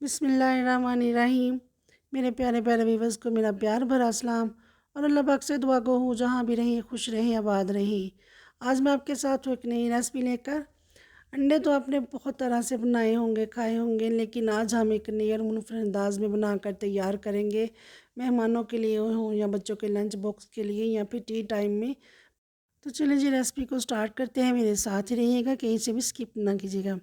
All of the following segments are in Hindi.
बिस्मिल्लाहिर्रहमानिर्रहीम। मेरे प्यारे प्यारे व्यूअर्स को मेरा प्यार भरा सलाम और अल्लाह पाक से दुआ को हूँ जहाँ भी रहें खुश रहें आबाद रहें। आज मैं आपके साथ एक नई रेसिपी लेकर अंडे तो आपने बहुत तरह से बनाए होंगे खाए होंगे, लेकिन आज हम एक नई और मुनफरद अंदाज में बनाकर तैयार करेंगे। मेहमानों के लिए हो या बच्चों के लंच बॉक्स के लिए या फिर टी टाइम में। तो चलिए जी रेसिपी को स्टार्ट करते हैं। मेरे साथ ही रहिएगा, कहीं से भी स्किप ना कीजिएगा।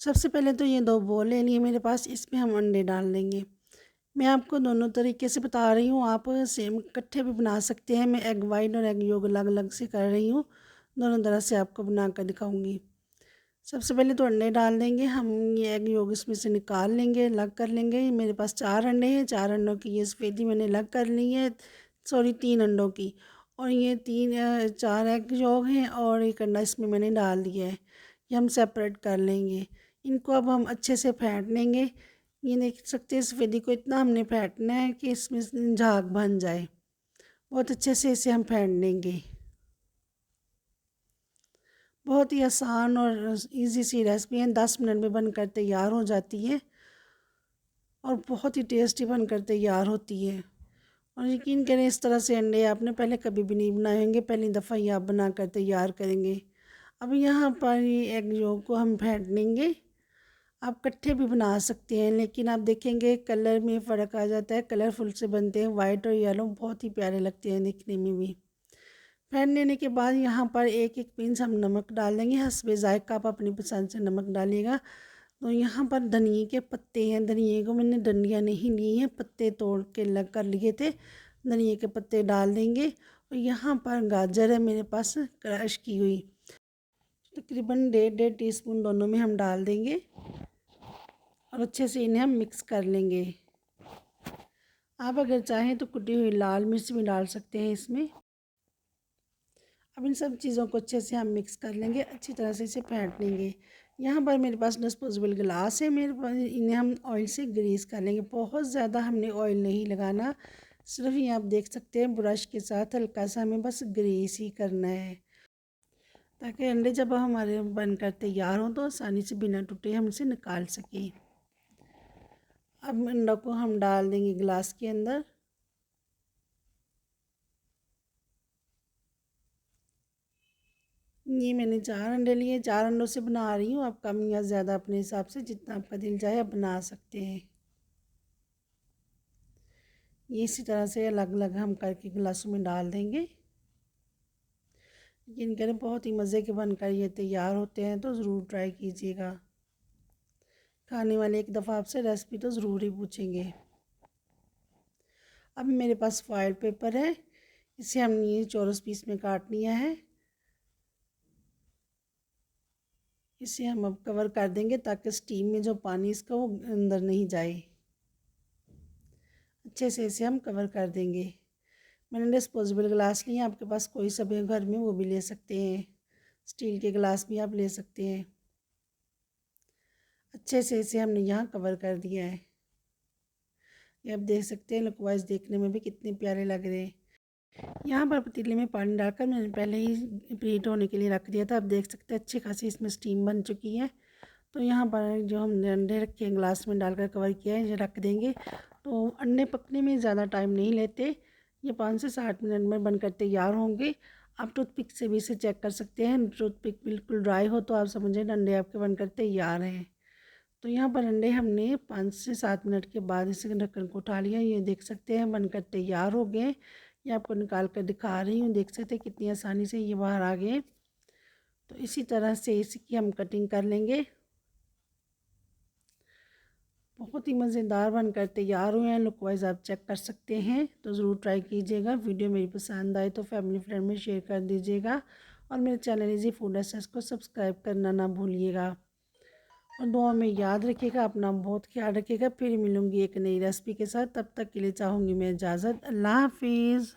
सबसे पहले तो ये 2 बोल ले लिए मेरे पास, इसमें हम अंडे डाल देंगे। मैं आपको दोनों तरीके से बता रही हूँ, आप सेम इकट्ठे भी बना सकते हैं। मैं एग वाइट और एग योग अलग अलग से कर रही हूँ, दोनों तरह से आपको बना कर दिखाऊंगी। सबसे पहले तो अंडे डाल देंगे हम। ये एग योग इसमें से निकाल लेंगे, अलग कर लेंगे। मेरे पास 4 अंडे हैं, 4 अंडों की ये सफ़ेदी मैंने अलग कर ली है। सॉरी 3 अंडों की। और ये 4 एग योग हैं और एक अंडा इसमें मैंने डाल दिया है। ये हम सेपरेट कर लेंगे। इनको अब हम अच्छे से फेंट लेंगे। ये देख सकते हैं सफ़ेदी को इतना हमने फेंटना है कि इसमें झाग बन जाए। बहुत अच्छे से इसे हम फेंट लेंगे। बहुत ही आसान और इजी सी रेसिपी है, 10 मिनट में बनकर तैयार हो जाती है और बहुत ही टेस्टी बनकर तैयार होती है। और यकीन करें इस तरह से अंडे आपने पहले कभी भी नहीं बनाए होंगे, पहली दफ़ा ही आप बनाकर तैयार करेंगे। अब यहाँ पर ये एग योग को हम फेंट लेंगे। आप इकट्ठे भी बना सकते हैं, लेकिन आप देखेंगे कलर में फ़र्क आ जाता है। कलरफुल से बनते हैं, वाइट और येलो बहुत ही प्यारे लगते हैं दिखने में भी। फेंट लेने के बाद यहाँ पर एक एक पिंच हम नमक डाल देंगे, हस्बे ज़ायक़ा आप अपनी पसंद से नमक डालिएगा। तो यहाँ पर धनिए के पत्ते हैं, धनिए को मैंने डंडियाँ नहीं ली हैं, पत्ते तोड़ के लग कर लिए थे। धनिए के पत्ते डाल देंगे। और यहाँ पर गाजर है मेरे पास क्रश की हुई, तकरीबन 1.5 टीस्पून दोनों में हम डाल देंगे और अच्छे से इन्हें हम मिक्स कर लेंगे। आप अगर चाहें तो कुटी हुई लाल मिर्च भी डाल सकते हैं इसमें। अब इन सब चीज़ों को अच्छे से हम मिक्स कर लेंगे, अच्छी तरह से इसे फेंट लेंगे। यहाँ पर मेरे पास डिस्पोजेबल गिलास है, मेरे पास इन्हें हम ऑयल से ग्रीस कर लेंगे। बहुत ज़्यादा हमने ऑयल नहीं लगाना, सिर्फ ये आप देख सकते हैं ब्रश के साथ हल्का सा हमें बस ग्रीस ही करना है, ताकि अंडे जब हमारे बनकर तैयार हों तो आसानी से बिना टूटे हम इसे निकाल सकें। अब अंडों को हम डाल देंगे गिलास के अंदर। ये मैंने 4 अंडे लिए, 4 अंडों से बना रही हूँ। आप कम या ज़्यादा अपने हिसाब से जितना आपका दिल चाहे आप बना सकते हैं। ये इसी तरह से अलग अलग हम करके गिलासों में डाल देंगे। यकीन करें बहुत ही मज़े के बनकर ये तैयार होते हैं, तो ज़रूर ट्राई कीजिएगा। खाने वाले एक दफ़ा आपसे रेसिपी तो ज़रूर ही पूछेंगे। अब मेरे पास फॉइल पेपर है, इसे हमने ये चौरस पीस में काट लिया है। इसे हम अब कवर कर देंगे ताकि स्टीम में जो पानी इसका वो अंदर नहीं जाए। अच्छे से इसे हम कवर कर देंगे। मैंने डिस्पोजेबल गिलास लिए, आपके पास कोई सा भी घर में वो भी ले सकते हैं। स्टील के गिलास भी आप ले सकते हैं। अच्छे से इसे हमने यहाँ कवर कर दिया है। ये आप देख सकते हैं लुक वाइज देखने में भी कितने प्यारे लग रहे हैं। यहाँ पर पतीले में पानी डालकर मैंने पहले ही प्रीहीट होने के लिए रख दिया था। आप देख सकते हैं अच्छी खासी इसमें स्टीम बन चुकी है। तो यहाँ पर जो हमने अंडे रखे हैं ग्लास में डालकर कवर किया है, ये रख देंगे। तो अंडे पकने में ज़्यादा टाइम नहीं लेते, ये 5 से 7 मिनट में बनकर तैयार होंगे। आप टूथपिक से भी इसे चेक कर सकते हैं। टूथपिक बिल्कुल ड्राई हो तो आप समझें अंडे आपके बनकर तैयार हैं। तो यहाँ पर अंडे हमने 5 से 7 मिनट के बाद इसे ढक्कन को उठा लिया। ये देख सकते हैं बनकर तैयार हो गए। ये आपको निकाल कर दिखा रही हूँ, देख सकते हैं कितनी आसानी से ये बाहर आ गए। तो इसी तरह से इसकी हम कटिंग कर लेंगे। बहुत ही मज़ेदार बनकर तैयार हुए हैं, लुक वाइज आप चेक कर सकते हैं। तो ज़रूर ट्राई कीजिएगा। वीडियो मेरी पसंद आए तो फैमिली फ्रेंड में शेयर कर दीजिएगा और मेरे चैनल इजी फूड एसेस को सब्सक्राइब करना ना भूलिएगा। और दुआ में याद रखिएगा, अपना बहुत ख्याल रखिएगा। फिर मिलूँगी एक नई रेसिपी के साथ, तब तक के लिए चाहूँगी मैं इजाज़त। अल्लाह हाफिज़।